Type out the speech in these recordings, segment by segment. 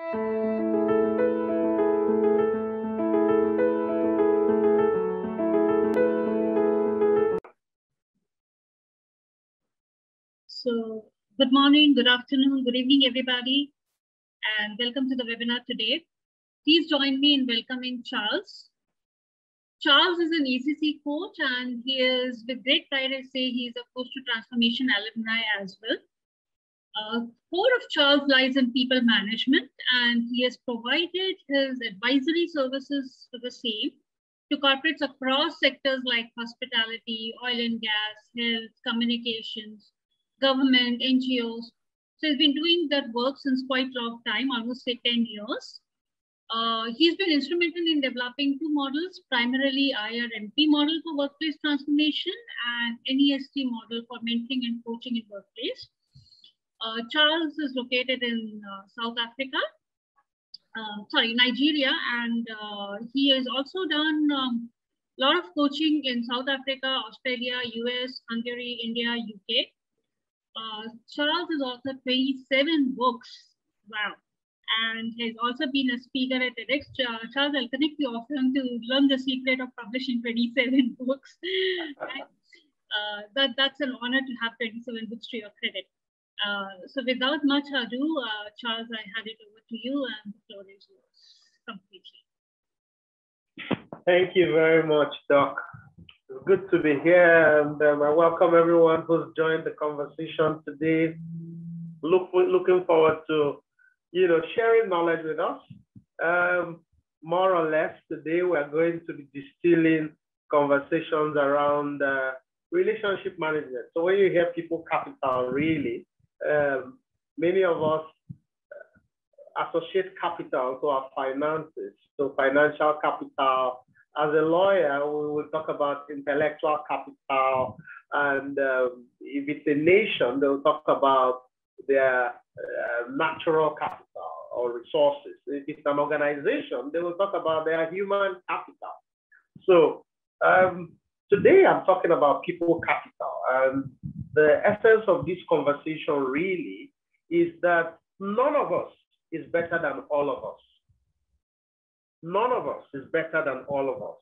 So, good morning, good afternoon, good evening, everybody, and welcome to the webinar today. Please join me in welcoming Charles. Charles is an ECC coach, and he is, with great pride, I say he is a Coach to Transformation alumni as well. Core of Charles lies in people management, and he has provided his advisory services to the same to corporates across sectors like hospitality, oil and gas, health, communications, government, NGOs. So he's been doing that work since quite a long time, almost say 10 years. He's been instrumental in developing two models, primarily IRMP model for workplace transformation and NEST model for mentoring and coaching in workplace. Charles is located in Nigeria, and he has also done a lot of coaching in South Africa, Australia, US, Hungary, India, UK. Charles has authored 27 books. Wow. And has also been a speaker at TEDx. Charles, I'll connect you often to learn the secret of publishing 27 books. That's an honor to have 27 books to your credit. So without much ado, Charles, I hand it over to you, and the floor is yours completely. Thank you very much, Doc. It's good to be here, and I welcome everyone who's joined the conversation today. Looking forward to, sharing knowledge with us. More or less today, we are going to be distilling conversations around relationship management. So when you hear people capital, really, many of us associate capital to our finances, so financial capital. As a lawyer, we will talk about intellectual capital, and if it's a nation, they'll talk about their natural capital or resources. If it's an organization, they will talk about their human capital. So today I'm talking about people capital, and the essence of this conversation really is that none of us is better than all of us. None of us is better than all of us.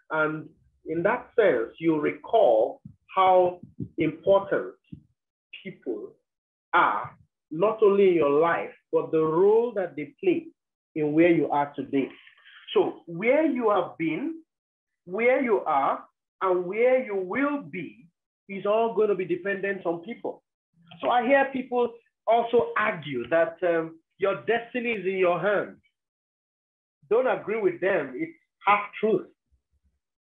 And in that sense, you recall how important people are, not only in your life, but the role that they play in where you are today. So where you have been, where you are, and where you will be is all going to be dependent on people. So I hear people also argue that your destiny is in your hands. Don't agree with them. It's half truth.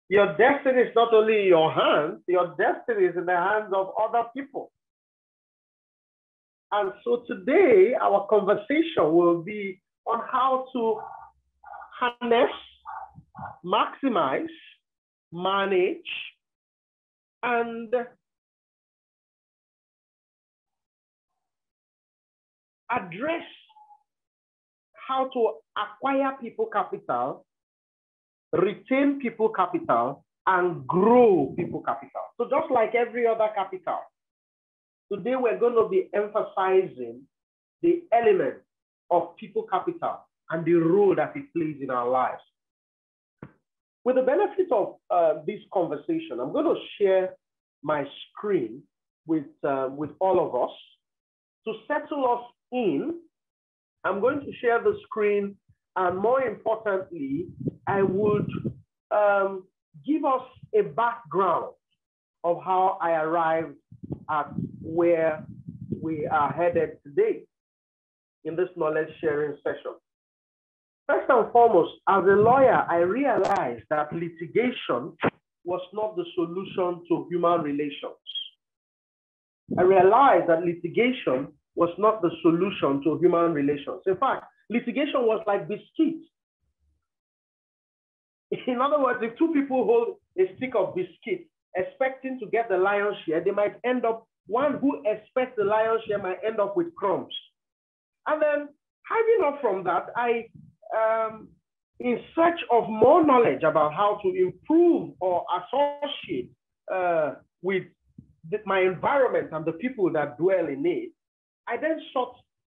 Your destiny is not only in your hands, your destiny is in the hands of other people. And so today, our conversation will be on how to harness, maximize, manage, and address how to acquire people capital, retain people capital, and grow people capital. So just like every other capital, today we're going to be emphasizing the element of people capital and the role that it plays in our lives. With the benefit of this conversation, I'm going to share my screen with all of us. To settle us in, I'm going to share the screen, and more importantly, I would give us a background of how I arrived at where we are headed today in this knowledge sharing session. First and foremost, as a lawyer, I realized that litigation was not the solution to human relations. I realized that litigation was not the solution to human relations. In fact, litigation was like biscuits. In other words, if two people hold a stick of biscuits expecting to get the lion's share, they might end up, one who expects the lion's share might end up with crumbs. And then, hiving off from that, I, in search of more knowledge about how to improve or associate with my environment and the people that dwell in it, I then sought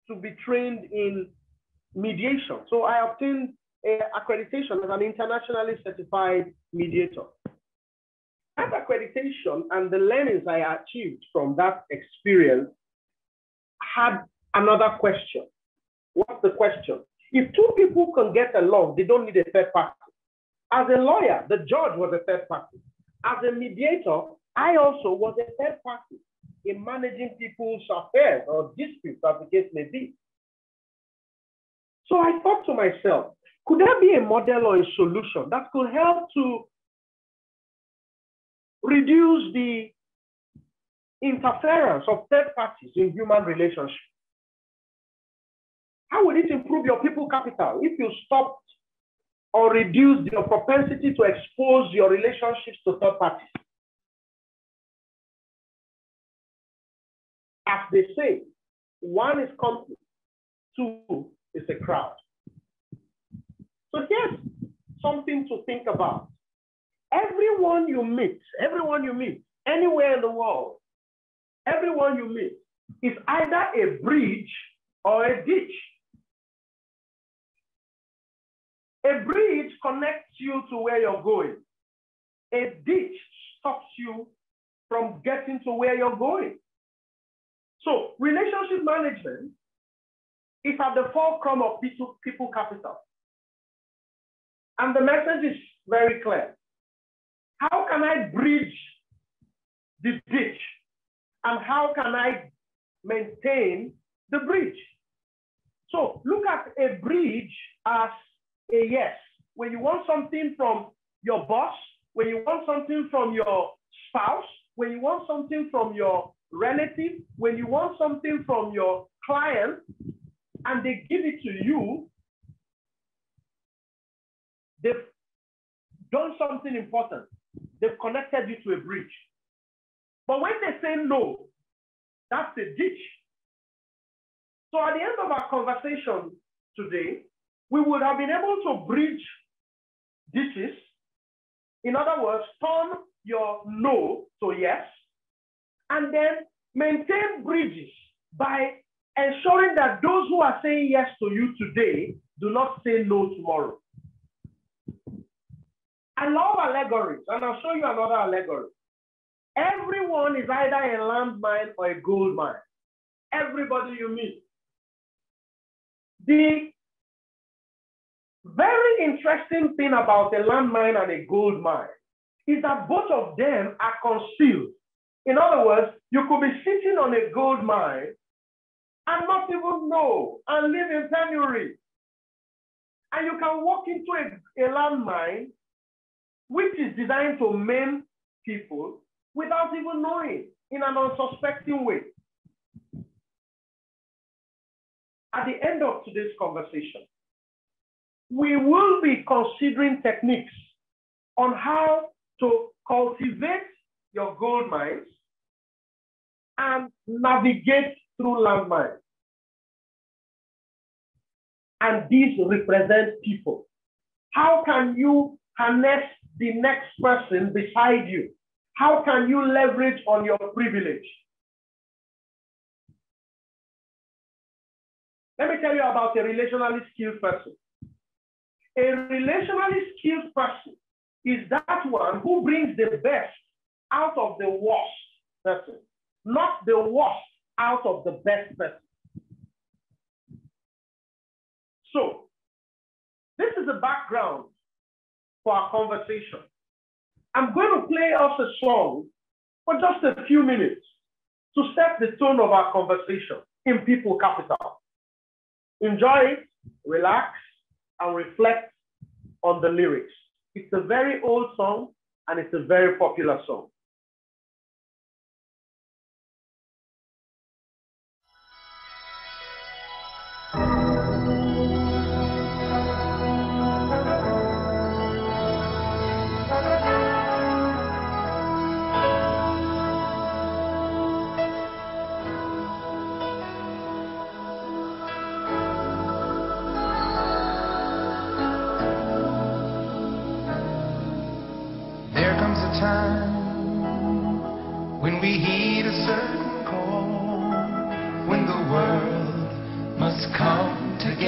to be trained in mediation. So I obtained accreditation as an internationally certified mediator. That accreditation and the learnings I achieved from that experience had another question. What's the question? If two people can get along, they don't need a third party. As a lawyer, the judge was a third party. As a mediator, I also was a third party in managing people's affairs or disputes, as the case may be. So I thought to myself, could there be a model or a solution that could help to reduce the interference of third parties in human relationships? How would it improve your people capital if you stopped or reduced your propensity to expose your relationships to third parties? As they say, one is company, two is a crowd. So here's something to think about. Everyone you meet, anywhere in the world, everyone you meet is either a bridge or a ditch. A bridge connects you to where you're going. A ditch stops you from getting to where you're going. So relationship management is at the fulcrum of people capital. And the message is very clear. How can I bridge the ditch? And how can I maintain the bridge? So look at a bridge as a yes. When you want something from your boss, when you want something from your spouse, when you want something from your relative, when you want something from your client, and they give it to you, they've done something important. They've connected you to a bridge. But when they say no, that's a ditch. So at the end of our conversation today, we would have been able to bridge ditches. In other words, turn your no to yes, and then maintain bridges by ensuring that those who are saying yes to you today do not say no tomorrow. I love allegories, and I'll show you another allegory. Everyone is either a landmine or a gold mine. Everybody you meet. The very interesting thing about a landmine and a gold mine is that both of them are concealed. In other words, you could be sitting on a gold mine and not even know and live in penury. And you can walk into a landmine which is designed to maim people without even knowing, in an unsuspecting way. At the end of today's conversation, we will be considering techniques on how to cultivate your gold mines and navigate through landmines. And these represent people. How can you harness the next person beside you? How can you leverage on your privilege? Let me tell you about a relationally skilled person. A relationally skilled person is that one who brings the best out of the worst person, not the worst out of the best person. So, this is the background for our conversation. I'm going to play us a song for just a few minutes to set the tone of our conversation in People Capital. Enjoy it, relax, and reflect on the lyrics. It's a very old song, and it's a very popular song.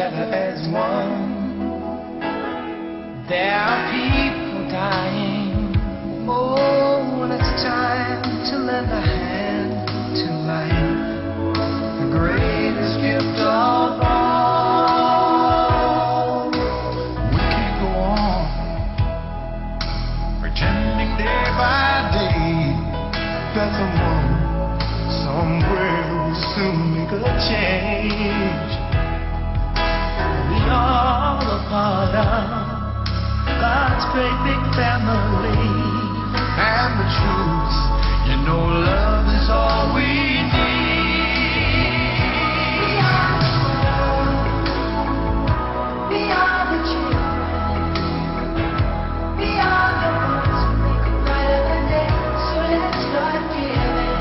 As as one. There are people dying. Oh, when it's time to lend a hand to life, the greatest gift of all. We can go on pretending day by day that someone somewhere will soon make a change. We are a part of God's great big family, and the truth, you know, love is all we need. We are the world. We are the children. We are the ones who make a brighter day. So let's start giving.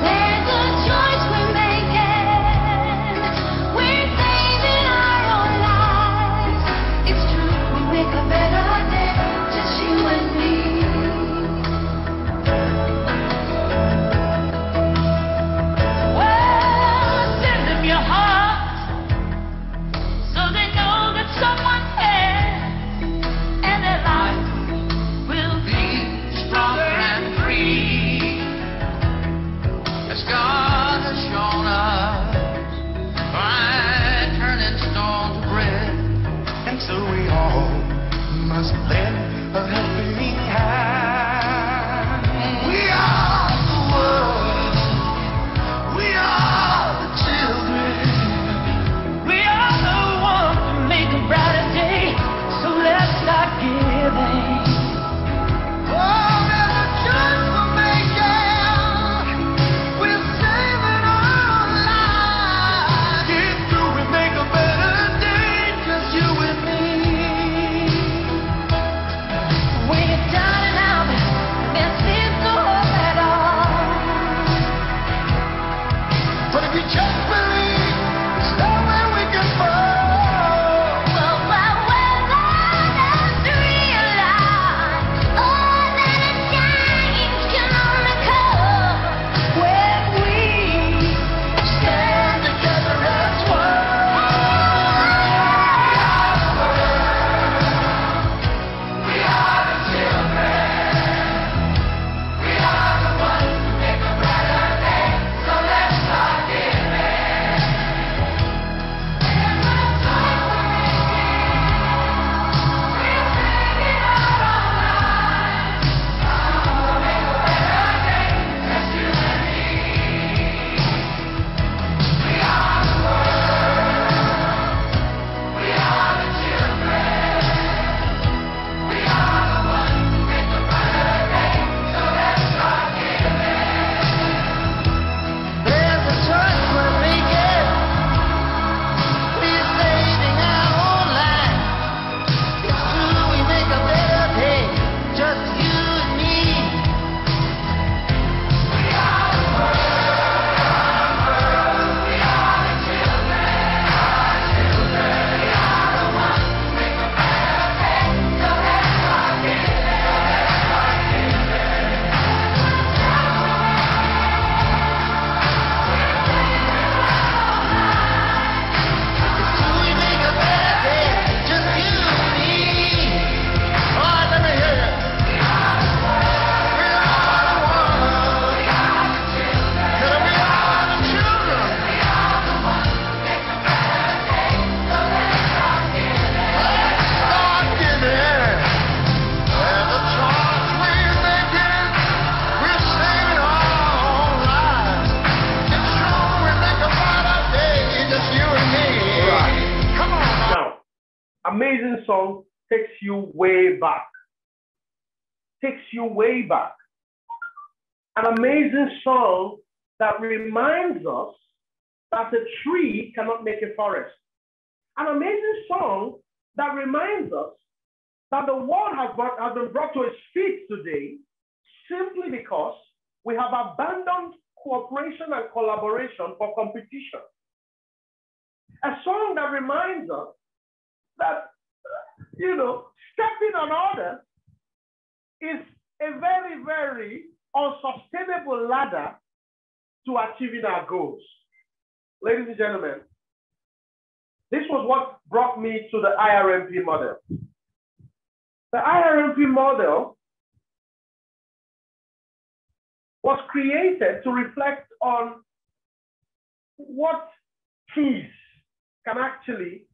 There's a choice we're making. We're saving our own lives. It's true, we make a better day, just you and me. Well, send them your heart, so they know that someone cares, and their life will be stronger and free, as God has shown us by turning stone to bread. And so we all must lend a helping hand. We are the world. We are the children. We are the ones to make a brighter day. So let's start giving. Oh, there's a choice we're making. We're saving our lives. Get through and make a better day, just you and me. When you're down and out, there seems no hope at all. But if you just believe, there's nowhere we can fall. Well, let's realize, oh, that a change can only come when we stand together as one. We are the children. We are the ones who make a brighter day. So let's start giving. There's no choice we're making. We're saving our own lives. We'll make a better day, just you and me. We are the world. We are the children. We are the ones who make a brighter day. So let's start giving. There's a choice we're making. We're saving our own lives. It's true, we make a better day, just you and me. We are the world. We are the children. We are the ones who make a better day. So let's start giving. It's true, we make a better day, just you and me. All right, let me hear you. We are the world. We are the world. We are the children. We are the children. We are the ones who make a better day. So let's start giving. Let's start giving. There's a choice we're making. We're saving our own lives. It's true, we make a brighter day, just you and me. Come on. Now, amazing song takes you way back. Takes you way back. An amazing song that reminds us that a tree cannot make a forest. An amazing song that reminds us that the world has been brought to its feet today simply because we have abandoned cooperation and collaboration for competition. A song that reminds us that, stepping on others is a very, very unsustainable ladder to achieving our goals. Ladies and gentlemen, This was what brought me to the IRMP model. The IRMP model was created to reflect on what keys can actually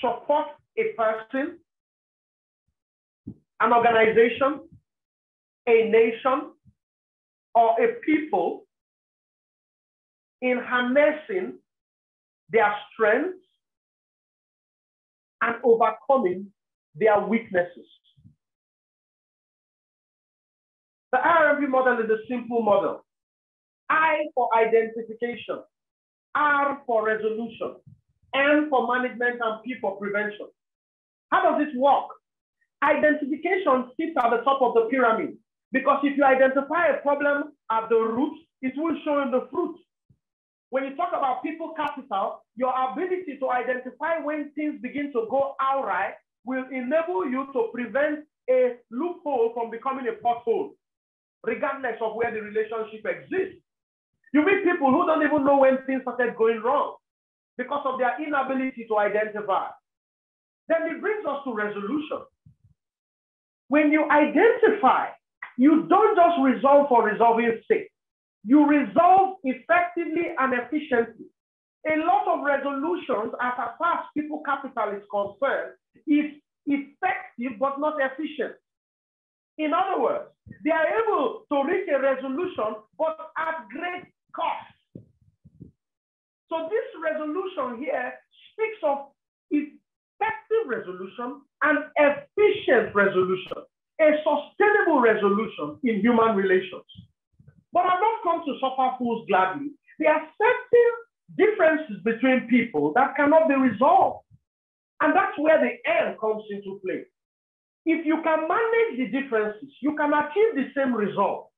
support a person, an organization, a nation, or a people in harnessing their strengths and overcoming their weaknesses. The IRMP model is a simple model. I for identification, R for resolution, M for management, and P for prevention. How does it work? Identification sits at the top of the pyramid, because if you identify a problem at the root, it will show in the fruit. When you talk about people capital, your ability to identify when things begin to go awry will enable you to prevent a loophole from becoming a pothole, regardless of where the relationship exists. You meet people who don't even know when things started going wrong because of their inability to identify. Then it brings us to resolution. When you identify, you don't just resolve for resolving sake. You resolve effectively and efficiently. A lot of resolutions, as far as people capital is concerned, is effective but not efficient. In other words, they are able to reach a resolution but at great cost. So this resolution here speaks of effective resolution and efficient resolution, a sustainable resolution in human relations. But I've not come to suffer fools gladly. There are certain differences between people that cannot be resolved. And that's where the end comes into play. If you can manage the differences, you can achieve the same result.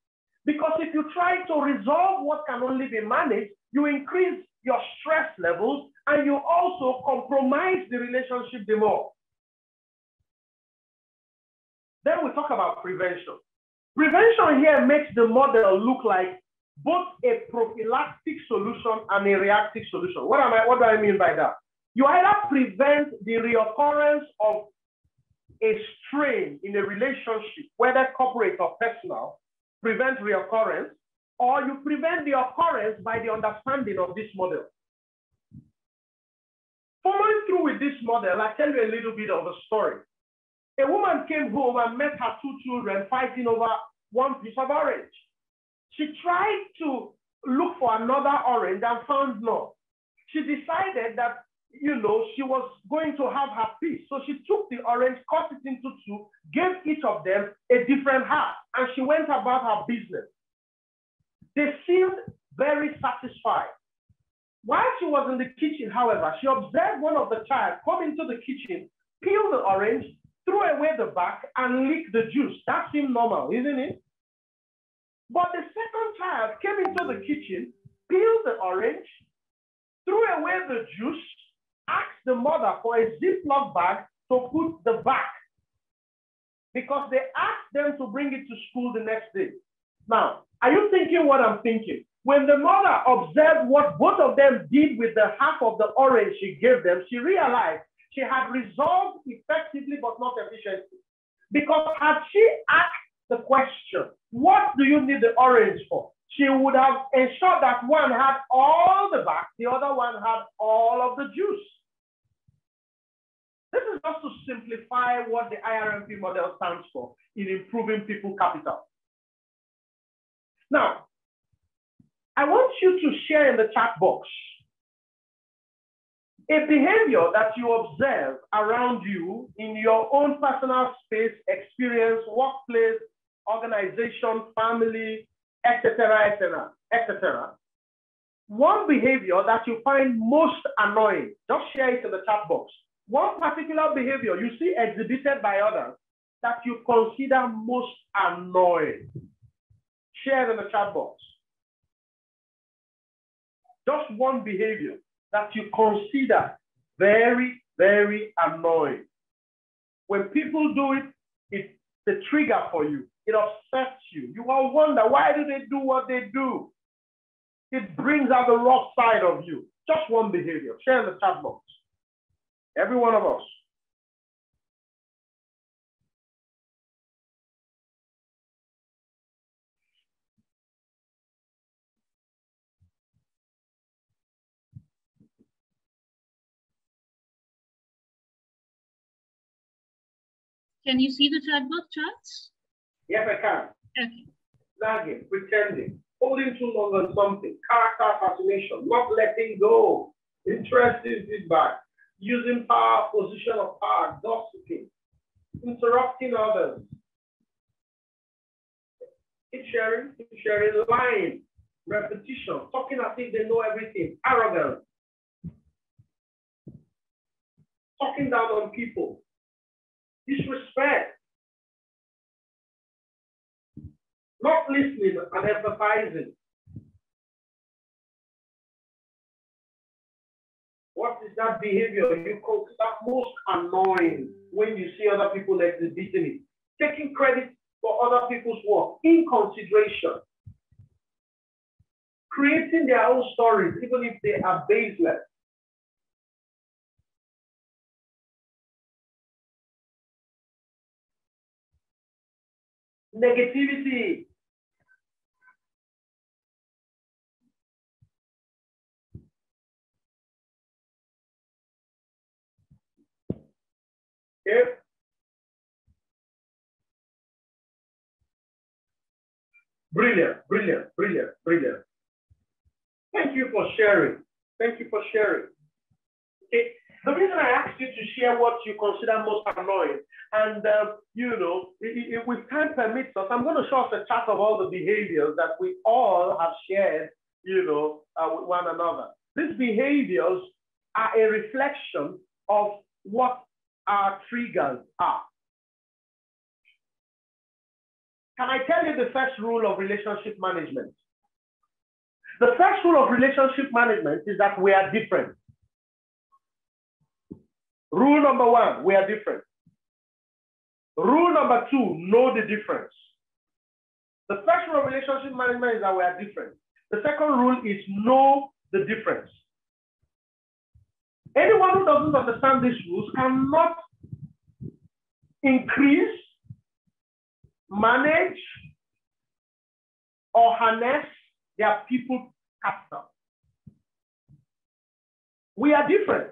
Because if you try to resolve what can only be managed, you increase your stress levels and you also compromise the relationship the more. Then we talk about prevention. Prevention here makes the model look like both a prophylactic solution and a reactive solution. What do I mean by that? You either prevent the reoccurrence of a strain in a relationship, whether corporate or personal, prevent reoccurrence, or you prevent the occurrence by the understanding of this model. Following through with this model, I'll tell you a little bit of a story. A woman came home and met her two children fighting over one piece of orange. She tried to look for another orange and found none. She decided that, she was going to have her piece. So she took the orange, cut it into two, gave each of them a different half, and she went about her business. They seemed very satisfied. While she was in the kitchen, however, she observed one of the child come into the kitchen, peel the orange, threw away the back, and lick the juice. That seemed normal, isn't it? But the second child came into the kitchen, peeled the orange, threw away the juice, asked the mother for a Ziploc bag to put the back, because they asked them to bring it to school the next day. Now, are you thinking what I'm thinking? When the mother observed what both of them did with the half of the orange she gave them, she realized she had resolved effectively but not efficiently. Because had she asked the question, what do you need the orange for? She would have ensured that one had all the back, the other one had all of the juice. This is just to simplify what the IRMP model stands for in improving people capital. Now, I want you to share in the chat box a behavior that you observe around you in your own personal space, experience, workplace, organization, family, etc., etc., etc. One behavior that you find most annoying, just share it in the chat box. One particular behavior you see exhibited by others that you consider most annoying. Share in the chat box. Just one behavior that you consider very, very annoying. When people do it, it's the trigger for you. It upsets you. You will wonder, why do they do what they do? It brings out the rough side of you. Just one behavior. Share in the chat box. Every one of us. Can you see the chat box, Charles? Yes, I can. Okay. Nagging, pretending, holding too long on something, character assassination, not letting go, interesting feedback, using power, position of power, gossiping, interrupting others, keep sharing, lying, repetition, talking as if they know everything, arrogance, talking down on people, disrespect, not listening and empathizing. What is that behavior you consider most annoying when you see other people exhibiting it? Taking credit for other people's work, inconsideration, creating their own stories, even if they are baseless. Negativity. Okay. Brilliant, brilliant, brilliant, brilliant. Thank you for sharing. Thank you for sharing. Okay. The reason I asked you to share what you consider most annoying, and you know, if time permits us, I'm going to show us a chart of all the behaviors that we all have shared, you know, with one another. These behaviors are a reflection of what our triggers are. Can I tell you the first rule of relationship management? The first rule of relationship management is that we are different. Rule number one, we are different. Rule number two, know the difference. The first rule of relationship management is that we are different. The second rule is know the difference. Anyone who doesn't understand these rules cannot increase, manage, or harness their people capital. We are different.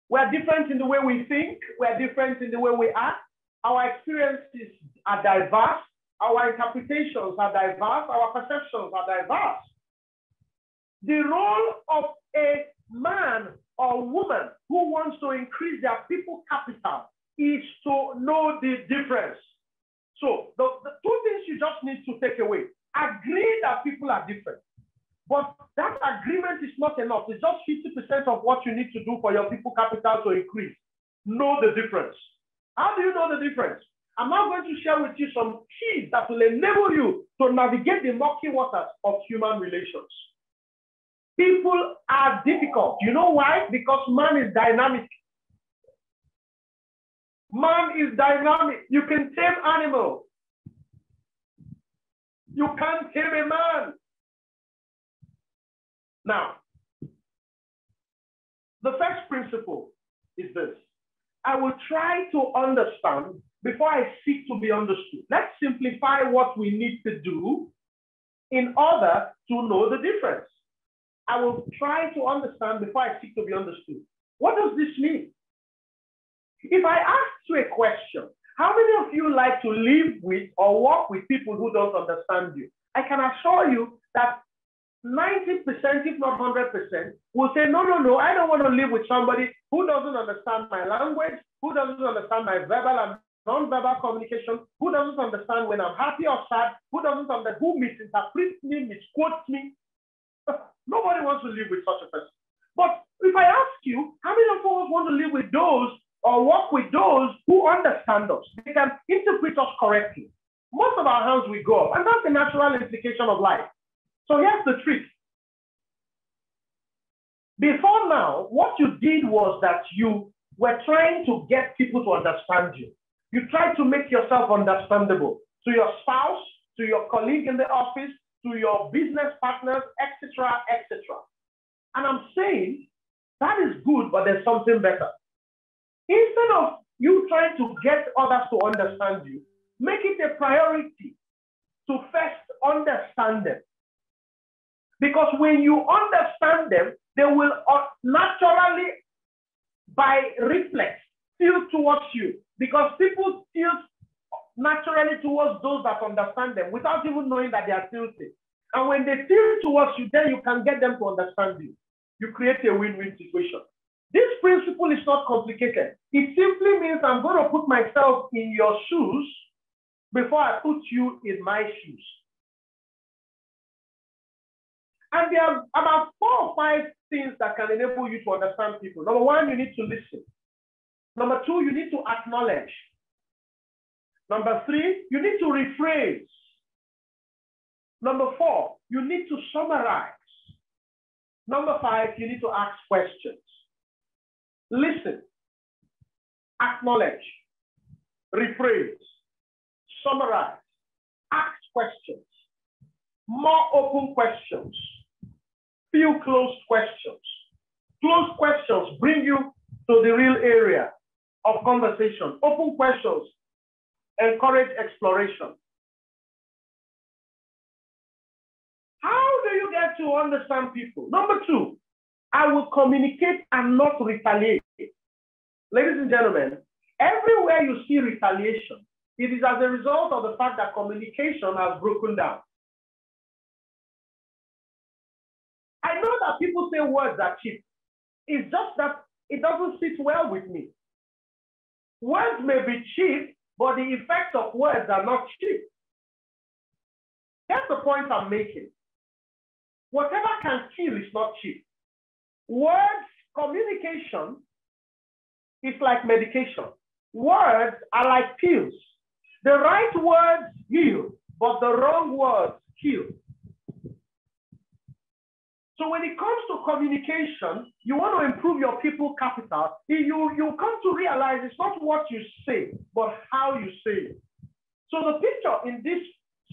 We are different in the way we think. We are different in the way we act. Our experiences are diverse. Our interpretations are diverse. Our perceptions are diverse. The role of a man or woman who wants to increase their people capital is to know the difference. So the two things you just need to take away. Agree that people are different. But that agreement is not enough. It's just 50% of what you need to do for your people capital to increase. Know the difference. How do you know the difference? I'm now going to share with you some keys that will enable you to navigate the murky waters of human relations. People are difficult. You know why? Because man is dynamic. Man is dynamic. You can tame animals. You can't tame a man. Now, the first principle is this. I will try to understand before I seek to be understood. Let's simplify what we need to do in order to know the difference. I will try to understand before I seek to be understood. What does this mean? If I ask you a question, how many of you like to live with or work with people who don't understand you? I can assure you that 90%, if not 100%, will say, no, I don't want to live with somebody who doesn't understand my language, who doesn't understand my verbal and non-verbal communication, who doesn't understand when I'm happy or sad, who doesn't understand, who misinterprets me, misquotes me. Nobody wants to live with such a person. But if I ask you, how many of us want to live with those or work with those who understand us? They can interpret us correctly. Most of our hands will go up, and that's the natural implication of life. So here's the trick. Before now, what you did was that you were trying to get people to understand you. You tried to make yourself understandable to your spouse, to your colleague in the office, to your business partners, etc., etc. And I'm saying that is good, but there's something better. Instead of you trying to get others to understand you, make it a priority to first understand them. Because when you understand them, they will naturally, by reflex, tilt towards you. Because people tilt naturally towards those that understand them without even knowing that they are tilting. And when they tilt towards you, then you can get them to understand you. You create a win-win situation. This principle is not complicated. It simply means I'm going to put myself in your shoes before I put you in my shoes. And there are about 4 or 5 things that can enable you to understand people. Number 1, you need to listen. Number 2, you need to acknowledge. Number 3, you need to rephrase. Number 4, you need to summarize. Number 5, you need to ask questions. Listen, acknowledge, rephrase, summarize, ask questions, more open questions, few closed questions. Closed questions bring you to the real area of conversation. Open questions encourage exploration. How do you get to understand people? Number 2, I will communicate and not retaliate. Ladies and gentlemen, everywhere you see retaliation, it is as a result of the fact that communication has broken down. I know that people say words are cheap. It's just that it doesn't sit well with me. Words may be cheap, but the effects of words are not cheap. That's the point I'm making. Whatever can kill is not cheap. Words, communication is like medication. Words are like pills. The right words heal, but the wrong words kill. So when it comes to communication, you want to improve your people capital, you come to realize it's not what you say, but how you say it. So the picture in this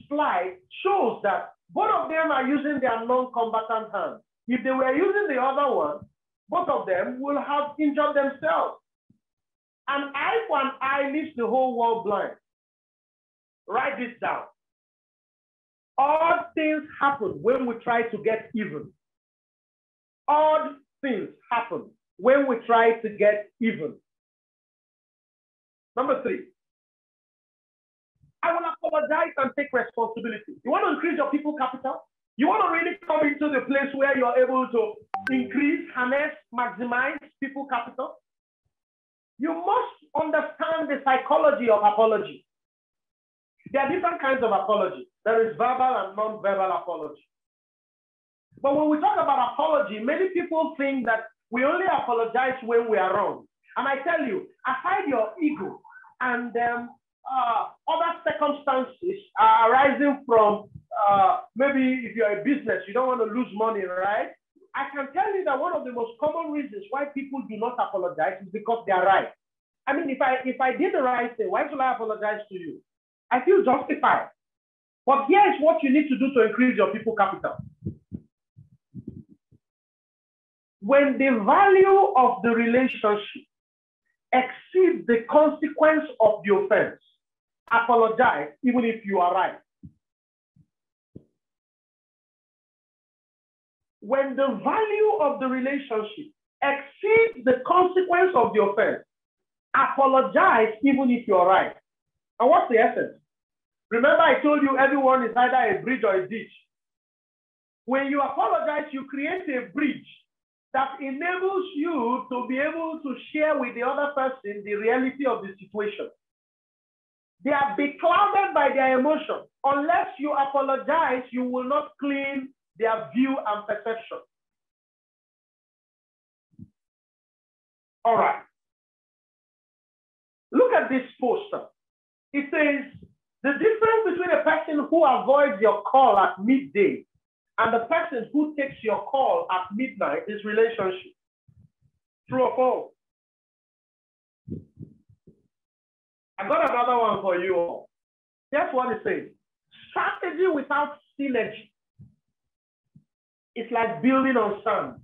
slide shows that both of them are using their non-combatant hand. If they were using the other one, both of them will have injured themselves. An eye for an eye leaves the whole world blind. Write this down. Odd things happen when we try to get even. Odd things happen when we try to get even. Number 3, I will apologize and take responsibility. You want to increase your people capital? You want to really come into the place where you're able to increase, harness, maximize people capital? You must understand the psychology of apology. There are different kinds of apology. There is verbal and non-verbal apology. But when we talk about apology, many people think that we only apologize when we are wrong. And I tell you, aside your ego and other circumstances arising from maybe if you're a business, you don't want to lose money, right? I can tell you that one of the most common reasons why people do not apologize is because they are right. I mean, if I did the right thing, why should I apologize to you? I feel justified. But here's what you need to do to increase your people capital. When the value of the relationship exceeds the consequence of the offense, apologize even if you are right. When the value of the relationship exceeds the consequence of the offense, apologize even if you are right. And what's the essence? Remember, I told you everyone is either a bridge or a ditch. When you apologize, you create a bridge that enables you to be able to share with the other person the reality of the situation. They are beclouded by their emotion. Unless you apologize, you will not clean their view and perception. All right. Look at this poster. It says, the difference between a person who avoids your call at midday and the person who takes your call at midnight is relationship. True or false? I got another one for you all. Here's what it says. Strategy without synergy. It's like building on sand.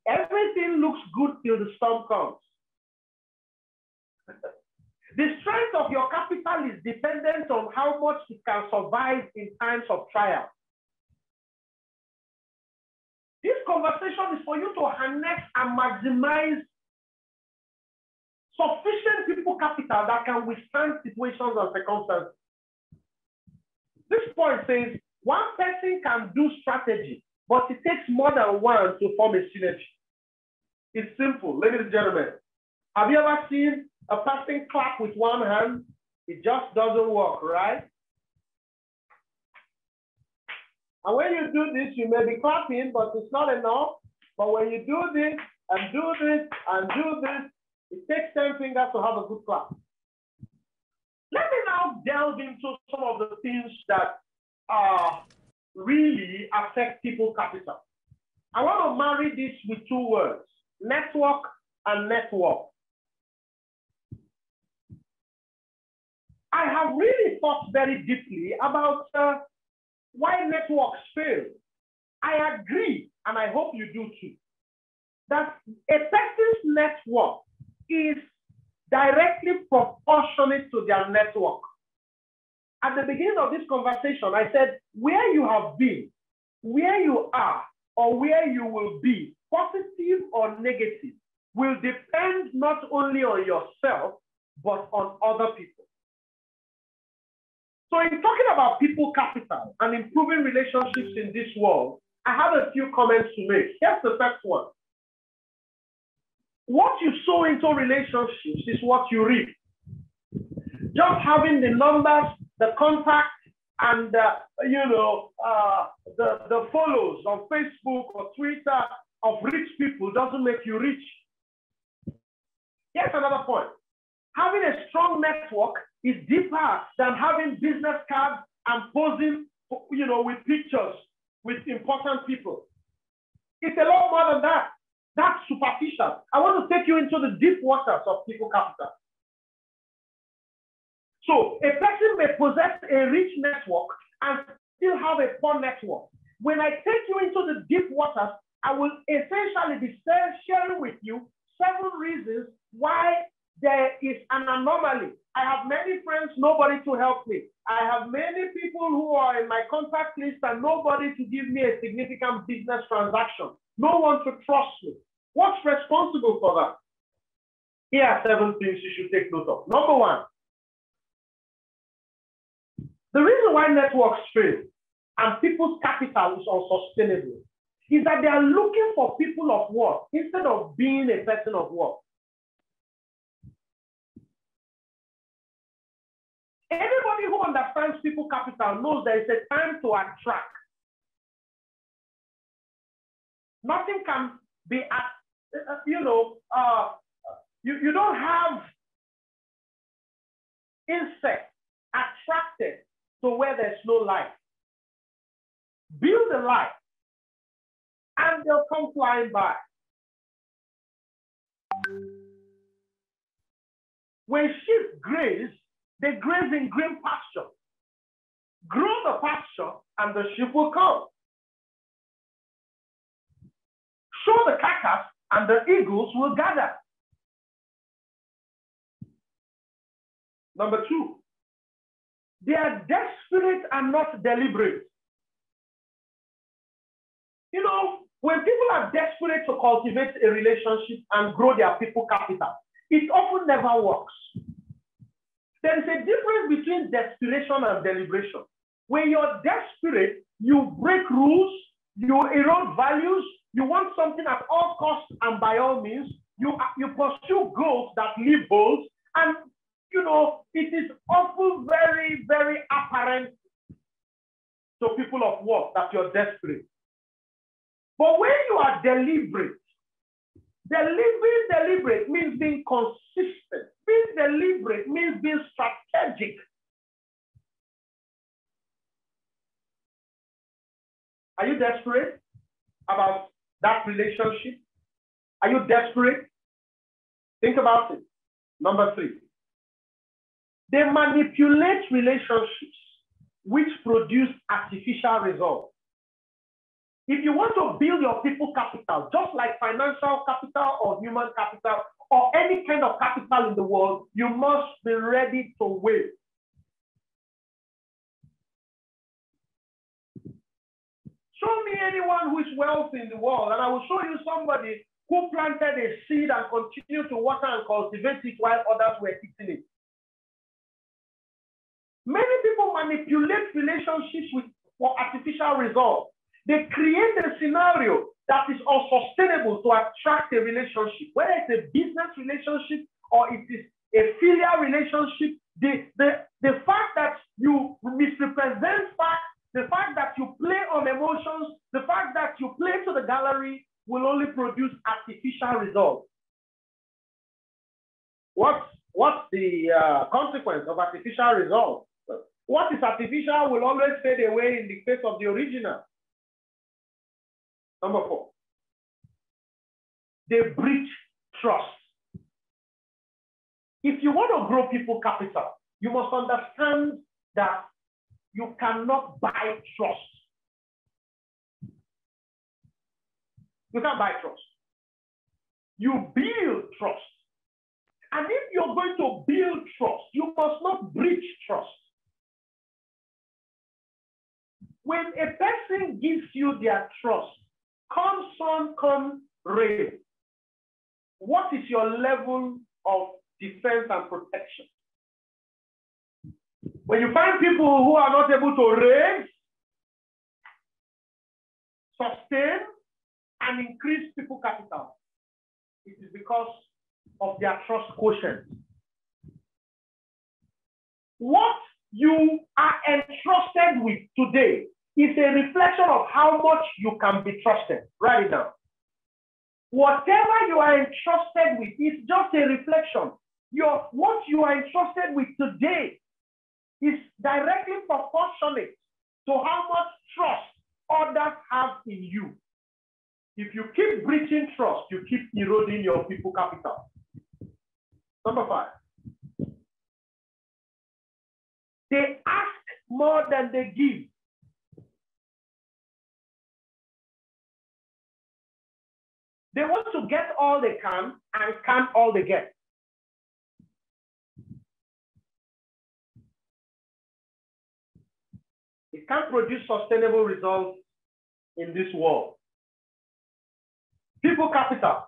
Everything looks good till the storm comes. The strength of your capital is dependent on how much it can survive in times of trial. This conversation is for you to harness and maximize sufficient people capital that can withstand situations and circumstances. This point says one person can do strategy, but it takes more than one to form a synergy. It's simple, ladies and gentlemen. Have you ever seen a person clap with one hand? It just doesn't work, right? And when you do this, you may be clapping, but it's not enough. But when you do this and do this and do this, it takes 10 fingers to have a good clap. Let me now delve into some of the things that really affect people capital. I want to marry this with two words, network and network. I have really thought very deeply about why networks fail. I agree, and I hope you do too, that a person's network is directly proportionate to their network. At the beginning of this conversation, I said, where you have been, where you are, or where you will be, positive or negative, will depend not only on yourself, but on other people. So in talking about people capital and improving relationships in this world, I have a few comments to make. Here's the first one. What you sow into relationships is what you reap. Just having the numbers, the contact, and the follows on Facebook or Twitter of rich people doesn't make you rich. Here's another point. Having a strong network is deeper than having business cards and posing, with pictures with important people. It's a lot more than that. That's superficial. I want to take you into the deep waters of people capital. So a person may possess a rich network and still have a poor network. When I take you into the deep waters, I will essentially be sharing with you 7 reasons why there is an anomaly. I have many friends, nobody to help me. I have many people who are in my contact list and nobody to give me a significant business transaction. No one to trust me. What's responsible for that? Here are 7 things you should take note of. Number 1, the reason why networks fail and people's capital is unsustainable is that they are looking for people of worth instead of being a person of worth. Anybody who understands people capital knows there is a time to attract. Nothing can be, you don't have insects attracted to where there's no light. Build a light and they'll come flying by. When sheep graze, they graze in green pasture. Grow the pasture and the sheep will come. Show the carcass and the eagles will gather. Number 2, they are desperate and not deliberate. When people are desperate to cultivate a relationship and grow their people capital, it often never works. There is a difference between desperation and deliberation. When you're desperate, you break rules, you erode values, you want something at all costs, and by all means, you pursue goals that leave holes, and it is often very, very apparent to people of worth that you're desperate. But when you are deliberate means being consistent. Being deliberate means being strategic. Are you desperate about that relationship? Are you desperate? Think about it. Number 3, they manipulate relationships which produce artificial results. If you want to build your people capital, just like financial capital or human capital or any kind of capital capital in the world, you must be ready to wait. Show me anyone who is wealthy in the world, and I will show you somebody who planted a seed and continued to water and cultivate it while others were eating it. Many people manipulate relationships for artificial results. They create a scenario that is unsustainable to attract a relationship, whether it's a business relationship or it is a filial relationship. The fact that you misrepresent facts, the fact that you play on emotions, the fact that you play to the gallery will only produce artificial results. What's the consequence of artificial results? What is artificial will always fade away in the face of the original. Number 4, they breach trust. If you want to grow people capital, you must understand that you cannot buy trust. You can't buy trust. You build trust. And if you're going to build trust, you must not breach trust. When a person gives you their trust, come sun, come rain, what is your level of defense and protection? When you find people who are not able to raise, sustain, and increase people capital, it is because of their trust quotient. What you are entrusted with today is a reflection of how much you can be trusted. Write it down. Whatever you are entrusted with is just a reflection. What you are entrusted with today is directly proportionate to how much trust others have in you. If you keep breaching trust, you keep eroding your people capital. Number 5. They ask more than they give. They want to get all they can and can all they get. It can't produce sustainable results in this world. People capital.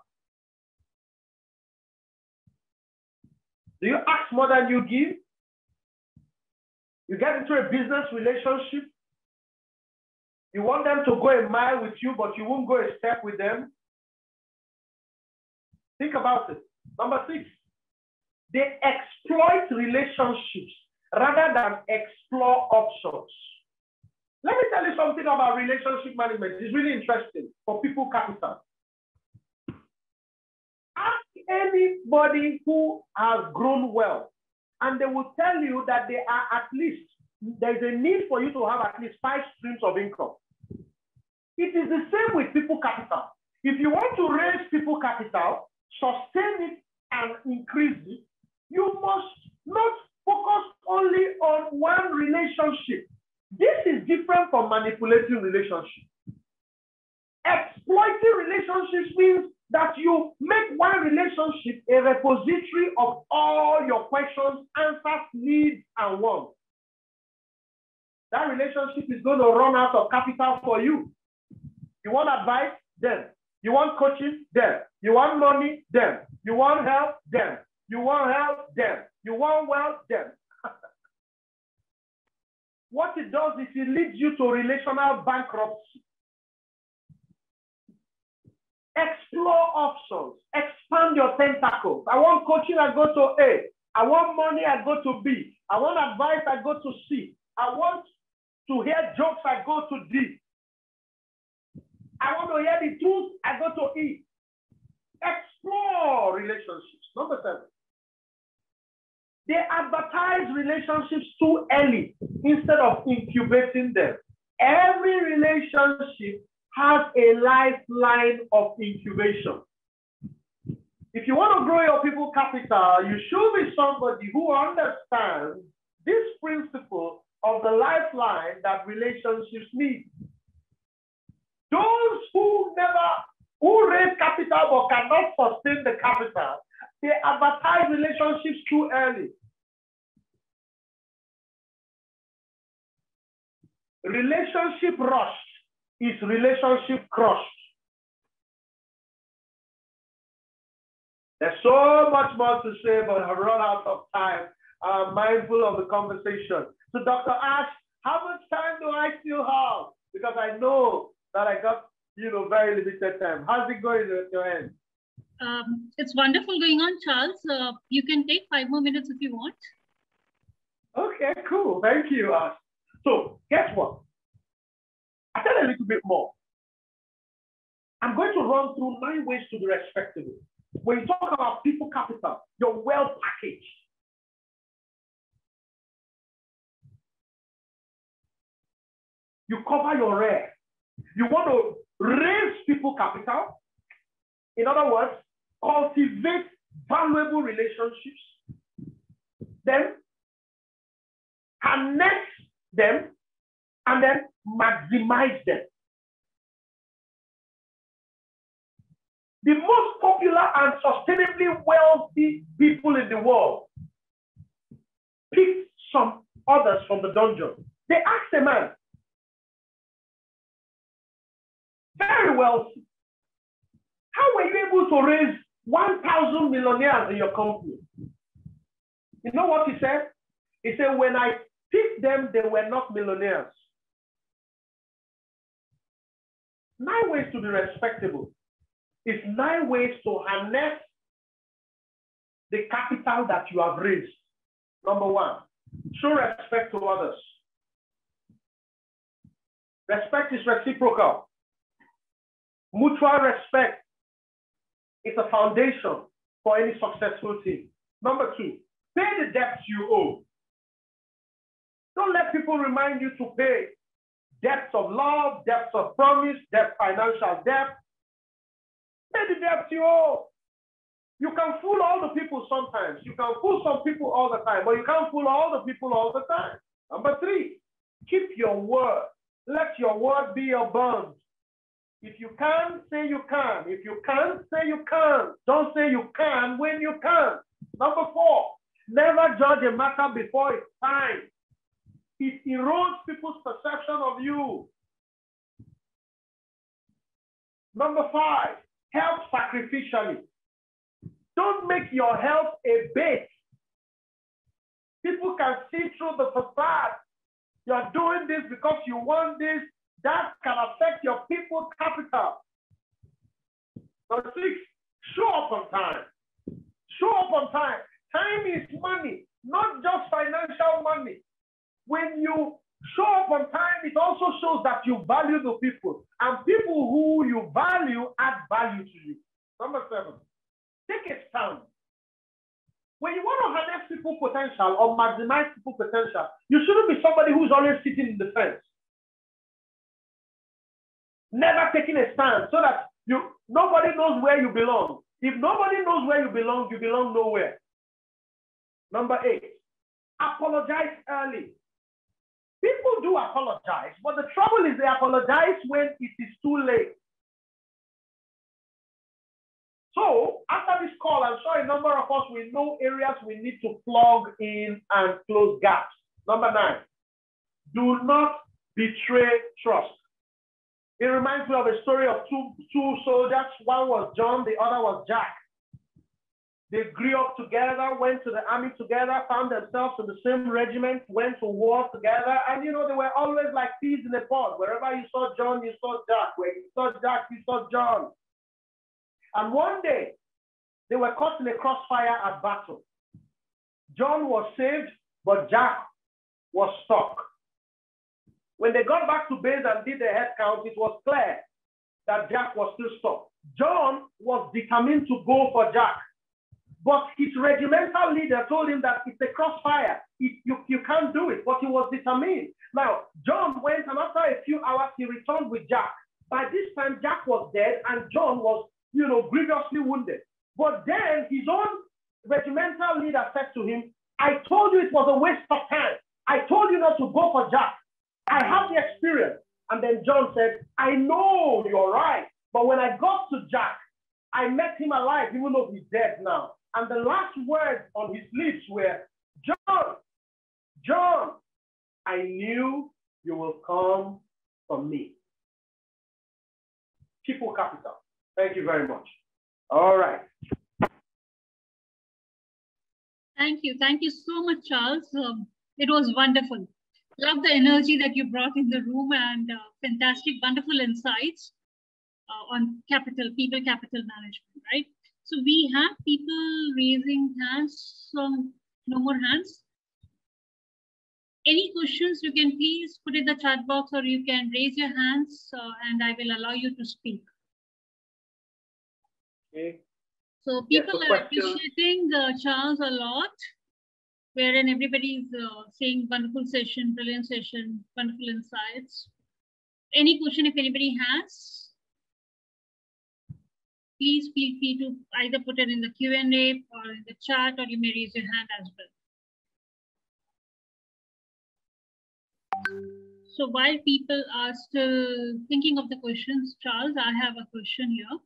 Do you ask more than you give? You get into a business relationship. You want them to go a mile with you, but you won't go a step with them. Think about it. Number 6, they exploit relationships rather than explore options. Let me tell you something about relationship management. It's really interesting for people capital. Ask anybody who has grown well, and they will tell you that they are there's a need for you to have at least 5 streams of income. It is the same with people capital. If you want to raise people capital, sustain it and increase it, you must not focus only on one relationship. This is different from manipulating relationships. Exploiting relationships means that you make one relationship a repository of all your questions, answers, needs, and wants. That relationship is going to run out of capital for you. You want advice? Then. You want coaching? Then. You want money? Then. You want help? Then. You want help? Then. You want wealth? Then. What it does is it leads you to relational bankruptcy. Explore options. Expand your tentacles. I want coaching, I go to A. I want money, I go to B. I want advice, I go to C. I want to hear jokes, I go to D. I want to hear the truth, I go to E. Explore relationships. Number 7. They advertise relationships too early instead of incubating them. Every relationship has a lifeline of incubation. If you want to grow your people capital, you should be somebody who understands this principle of the lifeline that relationships need. Those who raise capital but cannot sustain the capital They advertise relationships too early. Relationship rushed is relationship crushed. There's so much more to say, but I've run out of time. I'm mindful of the conversation. So Dr. Ash, how much time do I still have? Because I know that I got, very limited time. How's it going at your end? It's wonderful going on, Charles. You can take 5 more minutes if you want. Okay, cool. Thank you, Ash. So guess what? I'll tell you a little bit more. I'm going to run through 9 ways to be respectable. When you talk about people capital, you're well packaged. You cover your rare. You want to raise people capital. In other words, cultivate valuable relationships. Then harness them and then maximize them. The most popular and sustainably wealthy people in the world picked some others from the dungeon. They asked a man, very wealthy, how were you able to raise 1,000 millionaires in your company? You know what he said? He said, when I picked them, they were not millionaires. 9 ways to be respectable. It's 9 ways to harness the capital that you have raised. Number 1, show respect to others. Respect is reciprocal. Mutual respect is a foundation for any successful team. Number 2, pay the debts you owe. Don't let people remind you to pay debts of love, debts of promise, financial debt. Pay the debts you owe. You can fool all the people sometimes. You can fool some people all the time, but you can't fool all the people all the time. Number 3, keep your word. Let your word be your bond. If you can, say you can. If you can't, say you can. Don't say you can when you can. Number 4, never judge a matter before it's time. It erodes people's perception of you. Number 5, help sacrificially. Don't make your help a bait. People can see through the facade. You're doing this because you want this. That can affect your people capital. Number 6, show up on time. Show up on time. Time is money, not just financial money. When you show up on time, it also shows that you value the people. And people who you value add value to you. Number 7, take a stand. When you want to harness people's potential or maximize people's potential, you shouldn't be somebody who's always sitting in the fence. Never taking a stand so that nobody knows where you belong. If nobody knows where you belong nowhere. Number 8, apologize early. People do apologize, but the trouble is they apologize when it is too late. So after this call, I'm sure a number of us will know areas we need to plug in and close gaps. Number 9, do not betray trust. It reminds me of a story of two soldiers. One was John, the other was Jack. They grew up together, went to the army together, found themselves in the same regiment, went to war together, and they were always like peas in a pod. Wherever you saw John, you saw Jack. Where you saw Jack, you saw John. And one day, they were caught in a crossfire at battle. John was saved, but Jack was stuck. When they got back to base and did the head count, it was clear that Jack was still stuck. John was determined to go for Jack. But his regimental leader told him that it's a crossfire. You can't do it, but he was determined. Now, John went, and after a few hours, he returned with Jack. By this time, Jack was dead, and John was, grievously wounded. But then his own regimental leader said to him, I told you it was a waste of time. I told you not to go for Jack. I have the experience. And then John said, I know you're right. But when I got to Jack, I met him alive, even though he's dead now. And the last words on his lips were, John, John, I knew you will come from me. People capital. Thank you very much. All right. Thank you. Thank you so much, Charles. It was wonderful. Love the energy that you brought in the room and fantastic, wonderful insights on people capital management, right? So we have people raising hands. So no more hands. Any questions, you can please put in the chat box or you can raise your hands and I will allow you to speak. Okay. So people are appreciating Charles a lot, wherein everybody is saying wonderful session, brilliant session, wonderful insights. Any question if anybody has? Please feel free to either put it in the Q&A or in the chat, or you may raise your hand as well. So while people are still thinking of the questions, Charles, I have a question here.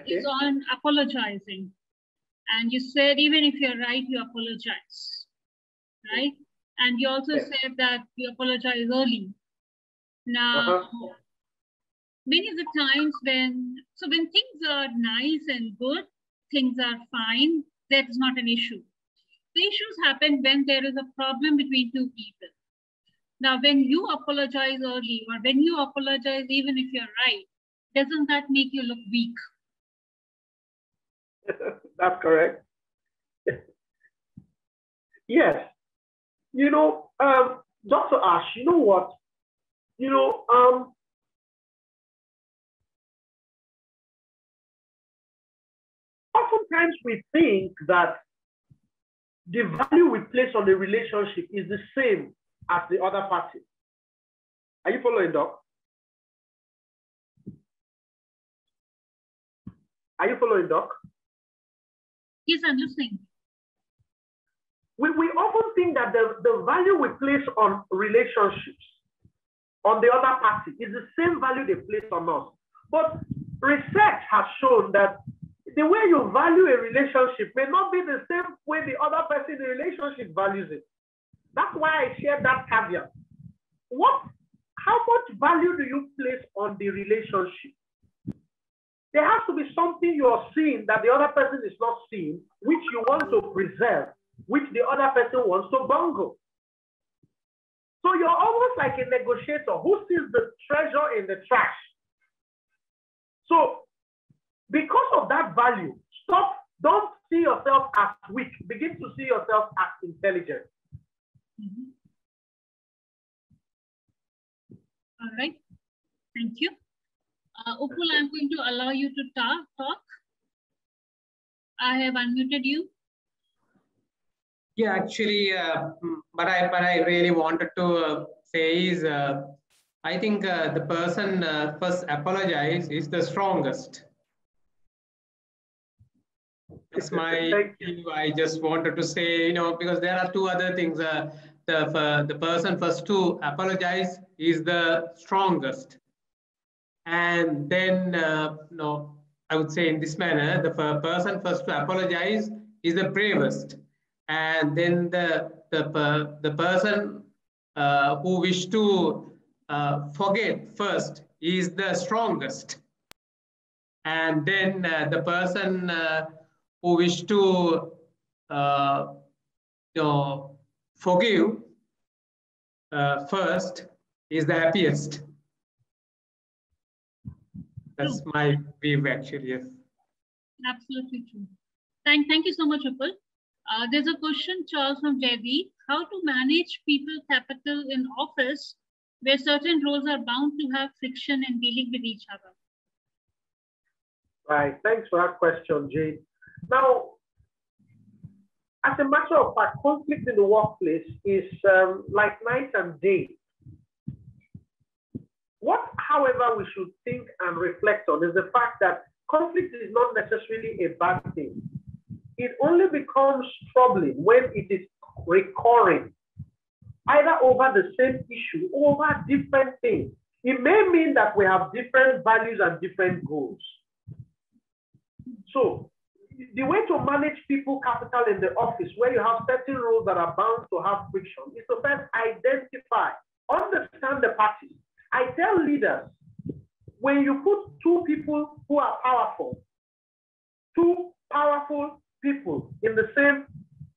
It's on apologizing. And you said, even if you're right, you apologize, right? And you also said that you apologize early. Now, many of the times when things are nice and good, things are fine, that's not an issue. The issues happen when there is a problem between two people. Now, when you apologize early or when you apologize, even if you're right, doesn't that make you look weak? That's correct. Yes. You know, Dr. Ash, you know what? You know, oftentimes we think that the value we place on the relationship is the same as the other party. Are you following, Doc? Are you following, Doc? Yes, I'm listening. We often think that the value we place on relationships on the other party is the same value they place on us. But research has shown that the way you value a relationship may not be the same way the other person in the relationship values it. That's why I shared that caveat. How much value do you place on the relationship? There has to be something you're seeing that the other person is not seeing, which you want to preserve, which the other person wants to bungle. So you're almost like a negotiator who sees the treasure in the trash. So because of that value, don't see yourself as weak. Begin to see yourself as intelligent. All right. Thank you. Upul, I'm going to allow you to talk. I have unmuted you. Yeah, actually, but I really wanted to say is, I think the person first apologize is the strongest. That's my view. I just wanted to say, you know, because there are two other things. The person first to apologize is the strongest. And then, no, I would say in this manner, the person first to apologize is the bravest. And then the person who wish to forget first is the strongest. And then the person who wish to forgive first is the happiest. That's my view, actually. Yes. Absolutely true. Thank you so much, Upul. There's a question, Charles, from Jaydeep. How to manage people capital in office where certain roles are bound to have friction in dealing with each other? Right. Thanks for that question, Jade. Now, as a matter of fact, conflict in the workplace is like night and day. What, however, we should think and reflect on is the fact that conflict is not necessarily a bad thing. It only becomes troubling when it is recurring, either over the same issue or over different things. It may mean that we have different values and different goals. So the way to manage people capital in the office, where you have certain roles that are bound to have friction, is to first identify, understand the parties. I tell leaders, when you put two people who are powerful, two powerful people in the same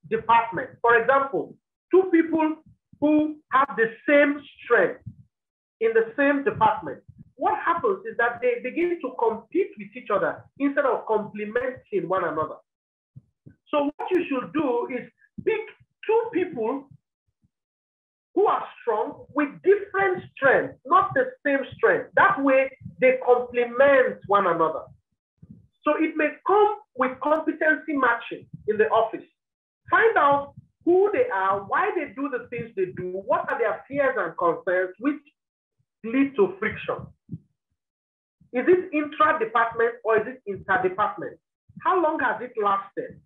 department, for example, two people who have the same strength in the same department, what happens is that they begin to compete with each other instead of complementing one another. So what you should do is pick two people who are strong with different strengths, not the same strength. That way they complement one another. So it may come with competency matching in the office. Find out who they are, why they do the things they do, what are their fears and concerns, which lead to friction. Is it intra-department or is it inter-department? How long has it lasted?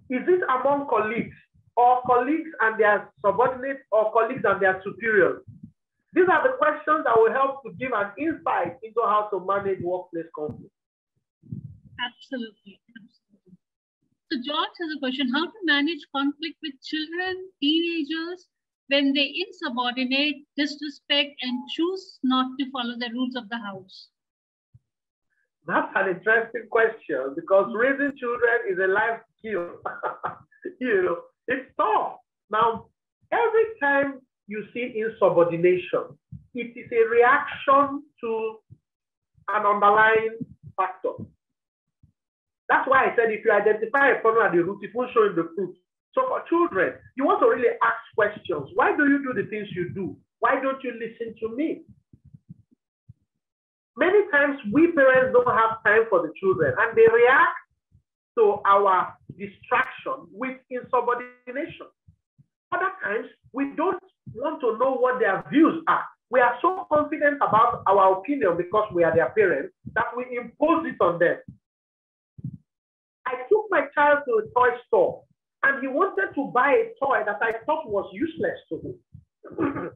Is it among colleagues, or colleagues and their subordinates, or colleagues and their superiors? These are the questions that will help to give an insight into how to manage workplace conflict. Absolutely. Absolutely. So George has a question: how to manage conflict with children, teenagers, when they insubordinate, disrespect, and choose not to follow the rules of the house? That's an interesting question, because raising children is a life skill. You know, it's tough. Now, every time you see insubordination, it is a reaction to an underlying factor. That's why I said if you identify a problem at the root, it will show in the fruit. So for children, you want to really ask questions. Why do you do the things you do? Why don't you listen to me? Many times we parents don't have time for the children, and they react to our distraction with insubordination. Other times, we don't want to know what their views are. We are so confident about our opinion because we are their parents that we impose it on them. I took my child to a toy store, and he wanted to buy a toy that I thought was useless to him.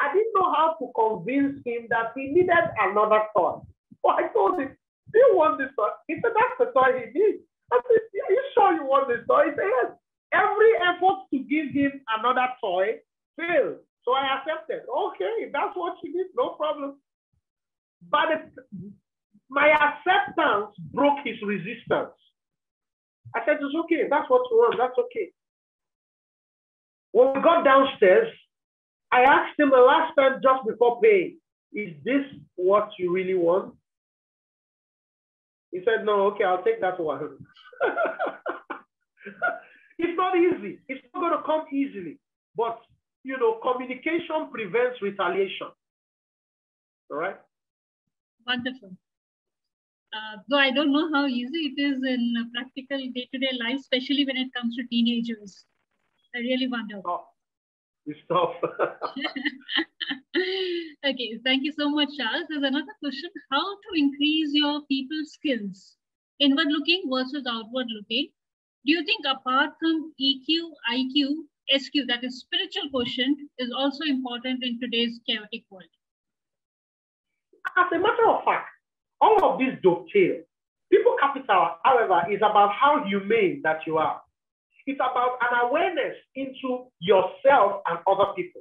I didn't know how to convince him that he needed another toy. So I told him, do you want this toy? He said, that's the toy he needs. I said, are you sure you want this toy? He said, yes. Every effort to give him another toy failed. So I accepted. Okay, if that's what you need, no problem. But my acceptance broke his resistance. I said, it's okay. That's what you want. That's okay. When we got downstairs, I asked him the last time just before paying, is this what you really want? He said, no, okay, I'll take that one. It's not easy. It's not going to come easily. But, you know, communication prevents retaliation. All right? Wonderful. Though I don't know how easy it is in practical day-to-day life, especially when it comes to teenagers. I really wonder. Oh, it's tough. Okay, thank you so much, Charles. There's another question: how to increase your people skills? Inward looking versus outward looking. Do you think apart from EQ, IQ, SQ, that is spiritual quotient, is also important in today's chaotic world? As a matter of fact, all of these dovetail. People capital, however, is about how humane that you are. It's about an awareness into yourself and other people.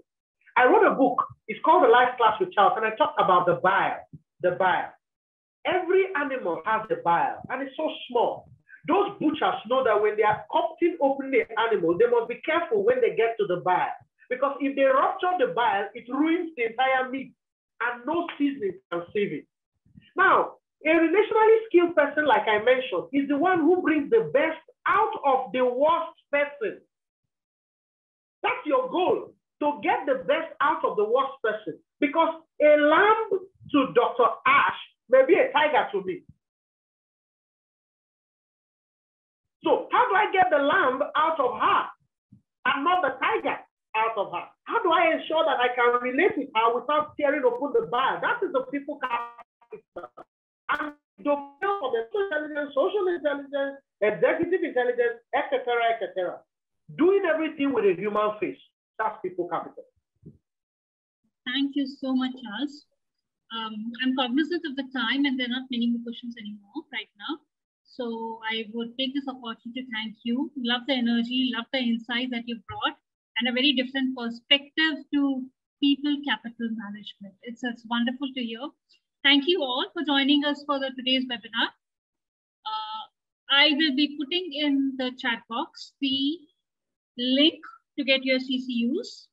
I wrote a book. It's called The Life Class with Charles, and I talked about the bile. The bile. Every animal has a bile, and it's so small. Those butchers know that when they are cutting open the animal, they must be careful when they get to the bile. Because if they rupture the bile, it ruins the entire meat, and no seasoning can save it. Now, a relationally skilled person, like I mentioned, is the one who brings the best out of the worst person. That's your goal, to get the best out of the worst person. Because a lamb to Dr. Ash may be a tiger to me. So how do I get the lamb out of her and not the tiger out of her? How do I ensure that I can relate with her without tearing open the bar? That is the people capital. And the field for the intelligence, social intelligence, executive intelligence, etc., etc. Doing everything with a human face. That's people capital. Thank you so much, Charles. I'm cognizant of the time, and there are not many more questions anymore right now. So I would take this opportunity to thank you. Love the energy, love the insights that you brought, and a very different perspective to people capital management. It's wonderful to hear. Thank you all for joining us for today's webinar. I will be putting in the chat box the link to get your CCUs.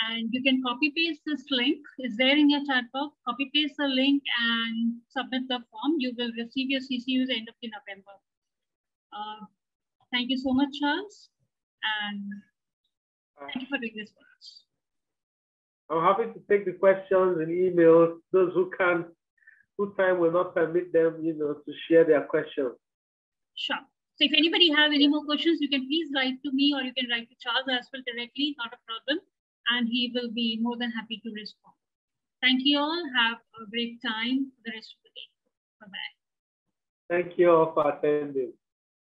And you can copy paste this link. It's there in your chat box. Copy paste the link and submit the form. You will receive your CCUs end of November. Thank you so much, Charles. And thank you for doing this for us. I'm happy to take the questions and emails. Those who can, who time will not permit them, to share their questions. Sure. So if anybody have any more questions, you can please write to me or you can write to Charles as well directly, not a problem. And he will be more than happy to respond. Thank you all. Have a great time for the rest of the day. Bye-bye. Thank you all for attending.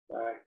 Bye.